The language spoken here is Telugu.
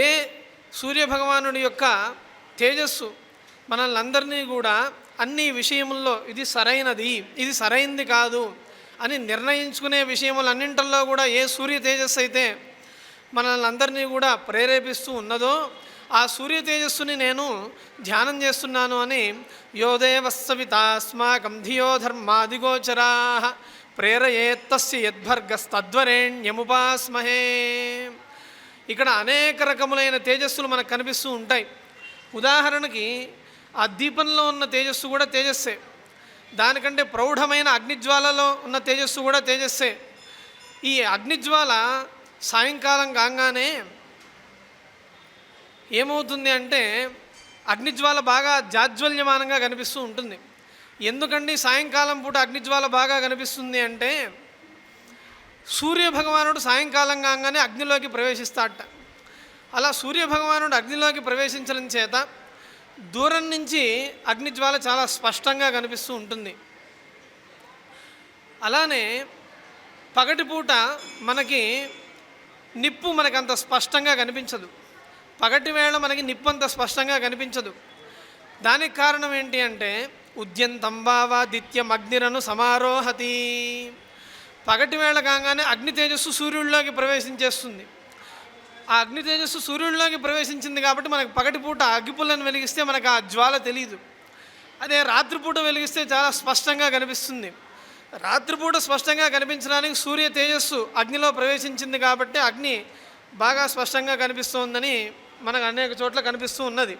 ఏ సూర్యభగవానుడి యొక్క తేజస్సు మనల్ని అందరినీ కూడా అన్ని విషయముల్లో ఇది సరైనది, ఇది సరైంది కాదు అని నిర్ణయించుకునే విషయములన్నింటిలో కూడా ఏ సూర్య తేజస్సు అయితే మనల్ని అందరినీ కూడా ప్రేరేపిస్తూ ఉన్నదో ఆ సూర్య తేజస్సుని నేను ధ్యానం చేస్తున్నాను అని యోదేవస్సవితాస్మాకం ధియో ధర్మాదిగోచరా ప్రేరయేత్తస్య యద్భర్గస్తద్వరేణ్యముపాస్మహే. ఇక్కడ అనేక రకములైన తేజస్సులు మనకు కనిపిస్తూ ఉంటాయి. ఉదాహరణకి ఆ దీపంలో ఉన్న తేజస్సు కూడా తేజస్సే, దానికంటే ప్రౌఢమైన అగ్నిజ్వాలలో ఉన్న తేజస్సు కూడా తేజస్సే. ఈ అగ్నిజ్వాల సాయంకాలం కాగానే ఏమవుతుంది అంటే అగ్నిజ్వాల బాగా జాజ్వల్యమానంగా కనిపిస్తూ ఉంటుంది. ఎందుకండి సాయంకాలం పూట అగ్నిజ్వాల బాగా కనిపిస్తుంది అంటే సూర్యభగవానుడు సాయంకాలం కాగానే అగ్నిలోకి ప్రవేశిస్తాడట. అలా సూర్యభగవానుడు అగ్నిలోకి ప్రవేశించడం చేత దూరం నుంచి అగ్నిజ్వాల చాలా స్పష్టంగా కనిపిస్తూ ఉంటుంది. అలానే పగటిపూట మనకి నిప్పు మనకంత స్పష్టంగా కనిపించదు, పగటి వేళ మనకి నిప్పు అంత స్పష్టంగా కనిపించదు. దానికి కారణం ఏంటి అంటే ఉద్యంతం వావాదిత్యం అగ్నిరను సమారోహతి. పగటి వేళ కాగానే అగ్ని తేజస్సు సూర్యుడిలోకి ప్రవేశించేస్తుంది. ఆ అగ్ని తేజస్సు సూర్యుడిలోకి ప్రవేశించింది కాబట్టి మనకు పగటిపూట అగ్గిపుల్లను వెలిగిస్తే మనకు ఆ జ్వాల తెలియదు. అదే రాత్రిపూట వెలిగిస్తే చాలా స్పష్టంగా కనిపిస్తుంది. రాత్రిపూట స్పష్టంగా కనిపించడానికి సూర్య తేజస్సు అగ్నిలో ప్రవేశించింది కాబట్టి అగ్ని బాగా స్పష్టంగా కనిపిస్తుందని మనకు అనేక చోట్ల కనిపిస్తూ ఉన్నది.